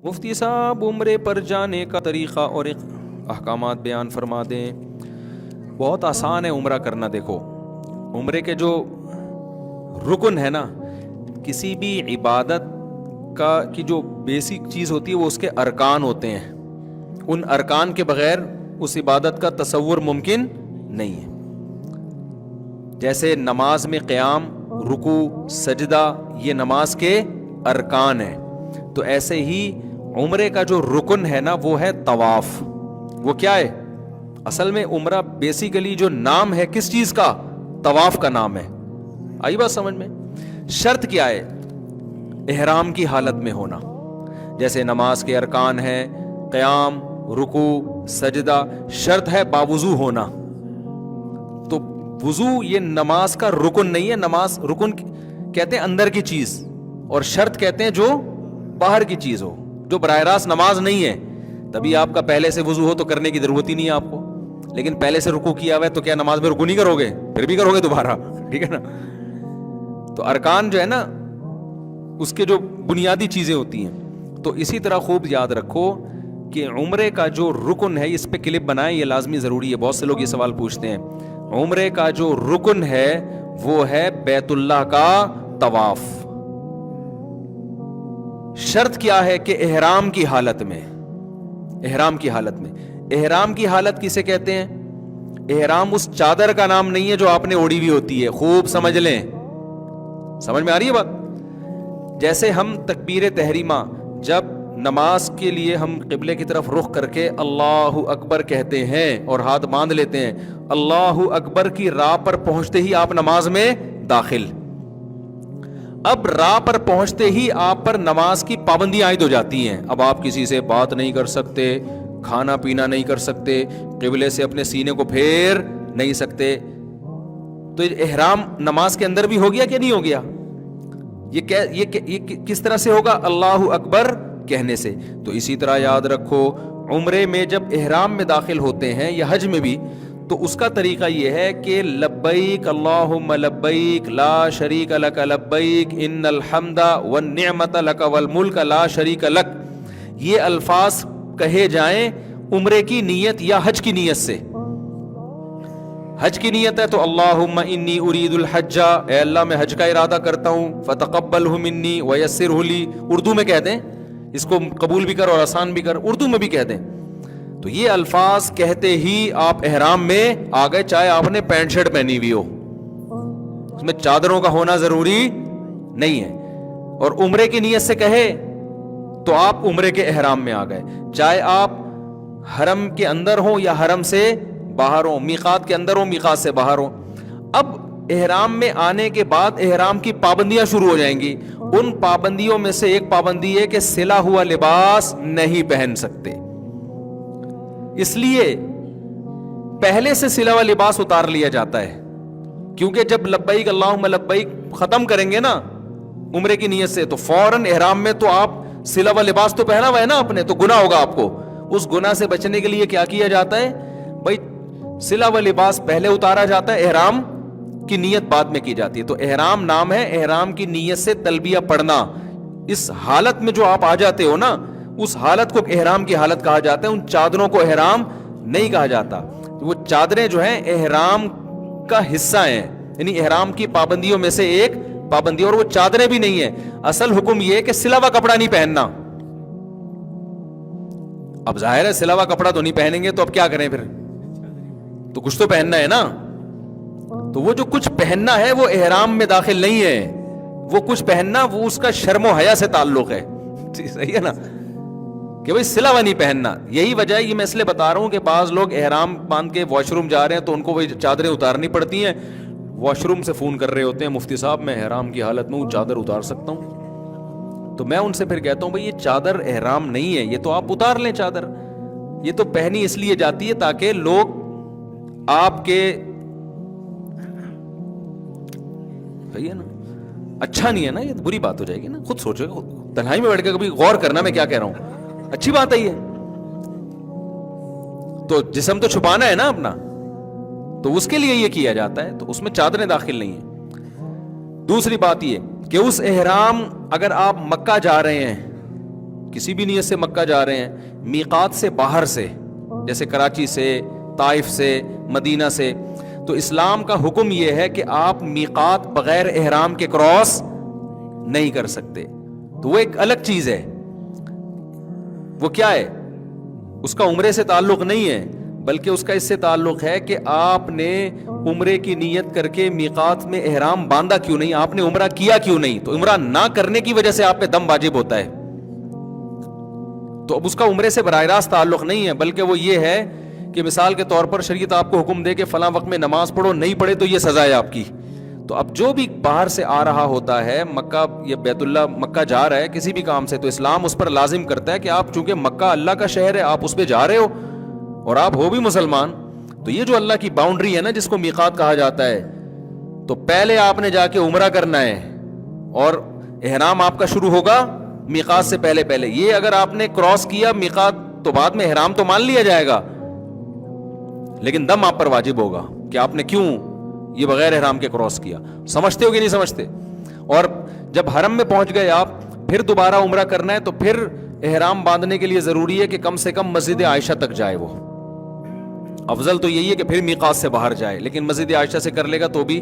مفتی صاحب عمرے پر جانے کا طریقہ اور احکامات بیان فرما دیں۔ بہت آسان ہے عمرہ کرنا۔ دیکھو عمرے کے جو رکن ہے نا، کسی بھی عبادت کی جو بیسک چیز ہوتی ہے وہ اس کے ارکان ہوتے ہیں۔ ان ارکان کے بغیر اس عبادت کا تصور ممکن نہیں ہے۔ جیسے نماز میں قیام، رکوع، سجدہ، یہ نماز کے ارکان ہیں، تو ایسے ہی عمرے کا جو رکن ہے نا وہ ہے طواف۔ وہ کیا ہے؟ اصل میں عمرہ بیسیکلی جو نام ہے کس چیز کا؟ طواف کا نام ہے۔ آئی بات سمجھ میں؟ شرط کیا ہے؟ احرام کی حالت میں ہونا۔ جیسے نماز کے ارکان ہیں قیام، رکوع، سجدہ، شرط ہے باوضو ہونا۔ تو وضو یہ نماز کا رکن نہیں ہے۔ نماز رکن کہتے ہیں اندر کی چیز، اور شرط کہتے ہیں جو باہر کی چیز ہو، جو براہ راست نماز نہیں ہے۔ تبھی آپ کا پہلے سے وضو ہو تو کرنے کی ضرورت ہی نہیں ہے آپ کو، لیکن پہلے سے رکوع کیا ہوا ہے تو کیا نماز میں رکوع نہیں کرو گے؟ پھر بھی کرو گے دوبارہ، ٹھیک ہے نا؟ تو ارکان جو ہے نا اس کے جو بنیادی چیزیں ہوتی ہیں، تو اسی طرح خوب یاد رکھو کہ عمرے کا جو رکن ہے، اس پہ کلپ بنائیں، یہ لازمی ضروری ہے۔ بہت سے لوگ یہ سوال پوچھتے ہیں۔ عمرے کا جو رکن ہے وہ ہے بیت اللہ کا طواف۔ شرط کیا ہے کہ احرام کی حالت میں، احرام کی حالت میں، احرام کی حالت کسے کہتے ہیں؟ احرام اس چادر کا نام نہیں ہے جو آپ نے اوڑھی ہوئی ہوتی ہے، خوب سمجھ لیں۔ سمجھ میں آ رہی ہے بات؟ جیسے ہم تکبیر تحریمہ جب نماز کے لیے ہم قبلے کی طرف رخ کر کے اللہ اکبر کہتے ہیں اور ہاتھ باندھ لیتے ہیں، اللہ اکبر کی راہ پر پہنچتے ہی آپ نماز میں داخل۔ اب راہ پر پہنچتے ہی آپ پر نماز کی پابندیاں عائد ہو جاتی ہیں۔ اب آپ کسی سے بات نہیں کر سکتے، کھانا پینا نہیں کر سکتے، قبلے سے اپنے سینے کو پھیر نہیں سکتے۔ تو احرام نماز کے اندر بھی ہو گیا کہ نہیں ہو گیا؟ یہ کس طرح سے ہوگا؟ اللہ اکبر کہنے سے۔ تو اسی طرح یاد رکھو عمرے میں جب احرام میں داخل ہوتے ہیں یا حج میں بھی، تو اس کا طریقہ یہ ہے کہ لبیک اللہم لبیک لا شریک لک لبیک ان الحمد والنعمت لک والملک لا شریک لک، یہ الفاظ کہے جائیں عمرے کی نیت یا حج کی نیت سے۔ حج کی نیت ہے تو اللہم انی ارید الحج، اے اللہ میں حج کا ارادہ کرتا ہوں، فتقبلہ منی ویسرہ لی، اردو میں کہہ دیں، اس کو قبول بھی کر اور آسان بھی کر، اردو میں بھی کہہ دیں۔ تو یہ الفاظ کہتے ہی آپ احرام میں آ گئے، چاہے آپ نے پینٹ شرٹ پہنی ہوئی ہو، اس میں چادروں کا ہونا ضروری نہیں ہے۔ اور عمرے کی نیت سے کہے تو آپ عمرے کے احرام میں آ گئے، چاہے آپ حرم کے اندر ہوں یا حرم سے باہر ہوں، میقات کے اندر ہوں میقات سے باہر ہوں۔ اب احرام میں آنے کے بعد احرام کی پابندیاں شروع ہو جائیں گی۔ ان پابندیوں میں سے ایک پابندی ہے کہ سلا ہوا لباس نہیں پہن سکتے، اس لیے پہلے سے سلا ہوا لباس اتار لیا جاتا ہے، کیونکہ جب لبیک اللہم لبیک ختم کریں گے نا عمرے کی نیت سے، تو فوراً احرام میں تو آپ سلا ہوا لباس تو پہنا ہوا ہے نا اپنے، تو گناہ ہوگا آپ کو۔ اس گناہ سے بچنے کے لیے کیا کیا جاتا ہے بھائی؟ سلا ہوا لباس پہلے اتارا جاتا ہے، احرام کی نیت بعد میں کی جاتی ہے۔ تو احرام نام ہے احرام کی نیت سے تلبیہ پڑھنا۔ اس حالت میں جو آپ آ جاتے ہو نا، اس حالت کو احرام کی حالت کہا جاتا ہے، ان چادروں کو احرام نہیں کہا جاتا۔ وہ چادریں جو ہیں احرام کا حصہ ہیں، یعنی احرام کی پابندیوں میں سے ایک پابندی، اور وہ چادریں بھی نہیں ہیں۔ اصل حکم یہ ہے کہ سلا ہوا کپڑا نہیں پہننا۔ اب ظاہر ہے سلا ہوا کپڑا تو نہیں پہنیں گے تو اب کیا کریں؟ پھر تو کچھ تو پہننا ہے نا۔ تو وہ جو کچھ پہننا ہے وہ احرام میں داخل نہیں ہے، وہ کچھ پہننا وہ اس کا شرم و حیا سے تعلق ہے، صحیح ہے نا، کہ بھئی سلا ہوا نہیں پہننا۔ یہی وجہ ہے، یہ میں اس لیے بتا رہا ہوں کہ بعض لوگ احرام باندھ کے واش روم جا رہے ہیں تو ان کو وہی چادریں اتارنی پڑتی ہیں، واش روم سے فون کر رہے ہوتے ہیں مفتی صاحب میں احرام کی حالت میں ہوں، چادر اتار سکتا ہوں؟ تو میں ان سے پھر کہتا ہوں بھئی یہ چادر احرام نہیں ہے، یہ تو آپ اتار لیں چادر۔ یہ تو پہنی اس لیے جاتی ہے تاکہ لوگ آپ کے، صحیح ہے نا، اچھا نہیں ہے نا، یہ بری بات ہو جائے گی نا۔ خود سوچو، تنہائی میں بیٹھ کے کبھی غور کرنا میں کیا کہہ رہا ہوں، اچھی بات ہے یہ۔ تو جسم تو چھپانا ہے نا اپنا، تو اس کے لیے یہ کیا جاتا ہے، تو اس میں چادریں داخل نہیں ہیں۔ دوسری بات یہ کہ اس احرام، اگر آپ مکہ جا رہے ہیں کسی بھی نیت سے مکہ جا رہے ہیں، میقات سے باہر سے، جیسے کراچی سے، طائف سے، مدینہ سے، تو اسلام کا حکم یہ ہے کہ آپ میقات بغیر احرام کے کراس نہیں کر سکتے. تو وہ ایک الگ چیز ہے. وہ کیا ہے؟ اس کا عمرے سے تعلق نہیں ہے، بلکہ اس کا اس سے تعلق ہے کہ آپ نے عمرے کی نیت کر کے میقات میں احرام باندھا کیوں نہیں، آپ نے عمرہ کیا کیوں نہیں. تو عمرہ نہ کرنے کی وجہ سے آپ پہ دم واجب ہوتا ہے. تو اب اس کا عمرے سے براہ راست تعلق نہیں ہے، بلکہ وہ یہ ہے کہ مثال کے طور پر شریعت آپ کو حکم دے کہ فلاں وقت میں نماز پڑھو، نہیں پڑھے تو یہ سزا ہے آپ کی. تو اب جو بھی باہر سے آ رہا ہوتا ہے مکہ یا بیت اللہ، مکہ جا رہا ہے کسی بھی کام سے، تو اسلام اس پر لازم کرتا ہے کہ آپ چونکہ مکہ اللہ کا شہر ہے، آپ اس پہ جا رہے ہو اور آپ ہو بھی مسلمان، تو یہ جو اللہ کی باؤنڈری ہے نا جس کو میقات کہا جاتا ہے، تو پہلے آپ نے جا کے عمرہ کرنا ہے اور احرام آپ کا شروع ہوگا میقات سے پہلے. یہ اگر آپ نے کراس کیا میقات تو بعد میں احرام تو مان لیا جائے گا، لیکن دم آپ پر واجب ہوگا کہ آپ نے کیوں یہ بغیر احرام کے کراس کیا. سمجھتے ہو کہ نہیں سمجھتے؟ اور جب حرم میں پہنچ گئے آپ، پھر دوبارہ عمرہ کرنا ہے تو پھر احرام باندھنے کے لیے ضروری ہے کہ کم سے کم مسجد عائشہ تک جائے. وہ افضل تو یہی ہے کہ پھر میقات سے باہر جائے، لیکن مسجد عائشہ سے کر لے گا تو بھی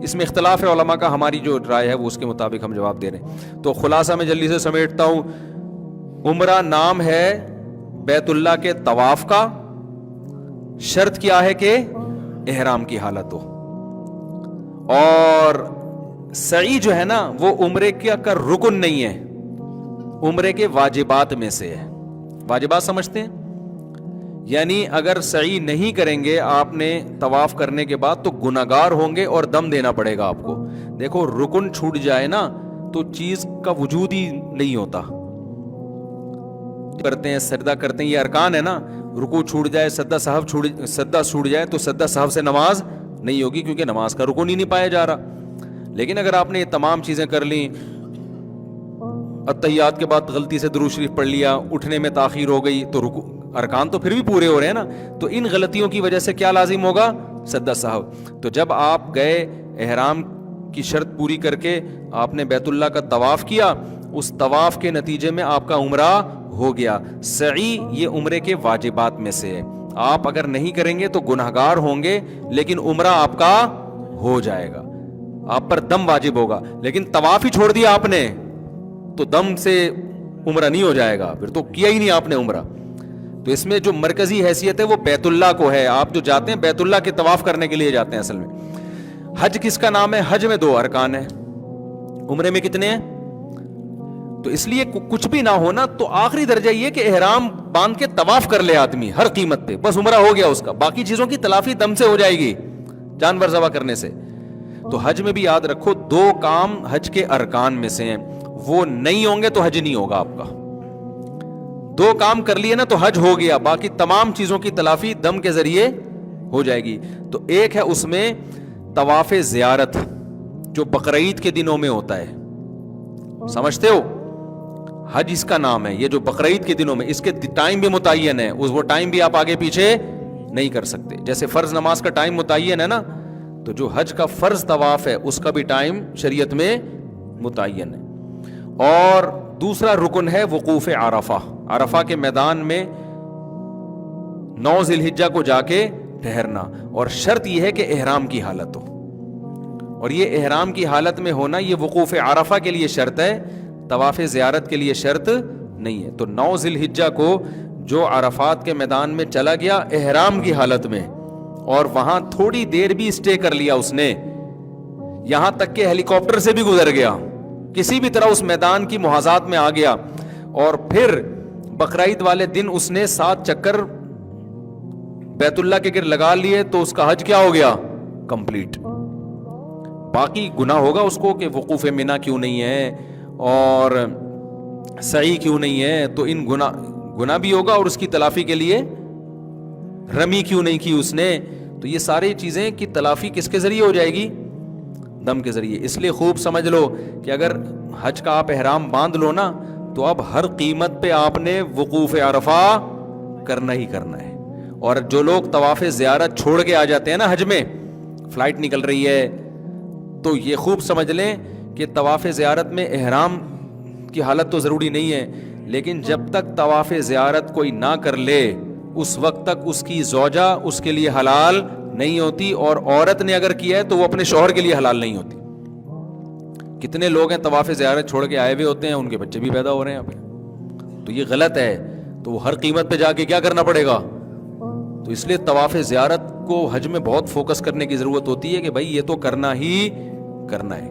اس میں اختلاف ہے علماء کا. ہماری جو رائے ہے وہ اس کے مطابق ہم جواب دے رہے ہیں. تو خلاصہ میں جلدی سے سمیٹتا ہوں. عمرہ نام ہے بیت اللہ کے طواف کا، شرط کیا ہے کہ احرام کی حالت ہو. اور سعی جو ہے نا وہ عمرے کا رکن نہیں ہے، عمرے کے واجبات میں سے ہے. واجبات سمجھتے ہیں؟ یعنی اگر سعی نہیں کریں گے آپ نے طواف کرنے کے بعد تو گناہگار ہوں گے اور دم دینا پڑے گا آپ کو. دیکھو رکن چھوٹ جائے نا تو چیز کا وجود ہی نہیں ہوتا. کرتے ہیں سجدہ کرتے ہیں، یہ ارکان ہے نا. رکوع چھوٹ جائے، سجدہ چھوٹ جائے تو سجدہ سہو سے نماز نہیں ہوگی، کیونکہ نماز کا رکن ہی نہیں پایا جا رہا. لیکن اگر آپ نے یہ تمام چیزیں کر لیں، اتحیات کے بعد غلطی سے درود شریف پڑھ لیا، اٹھنے میں تاخیر ہو گئی، تو ارکان تو پھر بھی پورے ہو رہے ہیں نا. تو ان غلطیوں کی وجہ سے کیا لازم ہوگا؟ سجدہ سہو. تو جب آپ گئے احرام کی شرط پوری کر کے آپ نے بیت اللہ کا طواف کیا، اس طواف کے نتیجے میں آپ کا عمرہ ہو گیا. سعی یہ عمرے کے واجبات میں سے ہے. آپ اگر نہیں کریں گے تو گناہگار ہوں گے، لیکن عمرہ آپ کا ہو جائے گا، آپ پر دم واجب ہوگا. لیکن طواف ہی چھوڑ دیا آپ نے تو دم سے عمرہ نہیں ہو جائے گا، پھر تو کیا ہی نہیں آپ نے عمرہ. تو اس میں جو مرکزی حیثیت ہے وہ بیت اللہ کو ہے. آپ جو جاتے ہیں بیت اللہ کے طواف کرنے کے لیے جاتے ہیں اصل میں. حج کس کا نام ہے؟ حج میں 2 ارکان ہیں، عمرے میں کتنے ہیں؟ تو اس لیے کچھ بھی نہ ہونا تو آخری درجہ یہ کہ احرام باندھ کے طواف کر لے آدمی ہر قیمت پہ، بس عمرہ ہو گیا اس کا. باقی چیزوں کی تلافی دم سے ہو جائے گی، جانور ذبح کرنے سے. تو حج میں بھی یاد رکھو 2 کام حج کے ارکان میں سے ہیں، وہ نہیں ہوں گے تو حج نہیں ہوگا آپ کا. 2 کام کر لیے نا تو حج ہو گیا، باقی تمام چیزوں کی تلافی دم کے ذریعے ہو جائے گی. تو ایک ہے اس میں طواف زیارت جو بقرعید کے دنوں میں ہوتا ہے، سمجھتے ہو؟ حج اس کا نام ہے. یہ جو بقرعید کے دنوں میں، اس کے ٹائم بھی متعین ہے، وہ ٹائم بھی آپ آگے پیچھے نہیں کر سکتے. جیسے فرض نماز کا ٹائم متعین ہے نا، تو جو حج کا فرض طواف ہے اس کا بھی ٹائم شریعت میں متعین ہے. اور دوسرا رکن ہے وقوف عرفہ. عرفہ کے میدان میں 9 ذی الحجہ کو جا کے ٹھہرنا، اور شرط یہ ہے کہ احرام کی حالت ہو. اور یہ احرام کی حالت میں ہونا یہ وقوف عرفہ کے لیے شرط ہے، طواف زیارت کے لیے شرط نہیں ہے. تو 9 ذی الحجہ کو جو عرفات کے میدان میں چلا گیا احرام کی حالت میں، اور وہاں تھوڑی دیر بھی اسٹے کر لیا اس نے، یہاں تک کہ ہیلی کاپٹر سے بھی گزر گیا، کسی بھی طرح اس میدان کی محاذات میں آ گیا، اور پھر بقرعید والے دن اس نے 7 چکر بیت اللہ کے گرد لگا لیے، تو اس کا حج کیا ہو گیا؟ کمپلیٹ. باقی گناہ ہوگا اس کو کہ وقوف منی کیوں نہیں ہے اور سعی کیوں نہیں ہے، تو ان گناہ بھی ہوگا، اور اس کی تلافی کے لیے رمی کیوں نہیں کی اس نے. تو یہ ساری چیزیں کی تلافی کس کے ذریعے ہو جائے گی؟ دم کے ذریعے. اس لیے خوب سمجھ لو کہ اگر حج کا آپ احرام باندھ لو نا تو اب ہر قیمت پہ آپ نے وقوف عرفہ کرنا ہی کرنا ہے. اور جو لوگ طواف زیارت چھوڑ کے آ جاتے ہیں نا حج میں، فلائٹ نکل رہی ہے، تو یہ خوب سمجھ لیں کہ طواف زیارت میں احرام کی حالت تو ضروری نہیں ہے، لیکن جب تک طواف زیارت کوئی نہ کر لے اس وقت تک اس کی زوجہ اس کے لیے حلال نہیں ہوتی, اور عورت نے اگر کیا ہے تو وہ اپنے شوہر کے لیے حلال نہیں ہوتی. کتنے لوگ ہیں طواف زیارت چھوڑ کے آئے ہوئے ہوتے ہیں, ان کے بچے بھی پیدا ہو رہے ہیں یہاں پہ, تو یہ غلط ہے. تو وہ ہر قیمت پہ جا کے کیا کرنا پڑے گا؟ تو اس لیے طواف زیارت کو حج میں بہت فوکس کرنے کی ضرورت ہوتی ہے کہ بھائی یہ تو کرنا ہی کرنا ہے.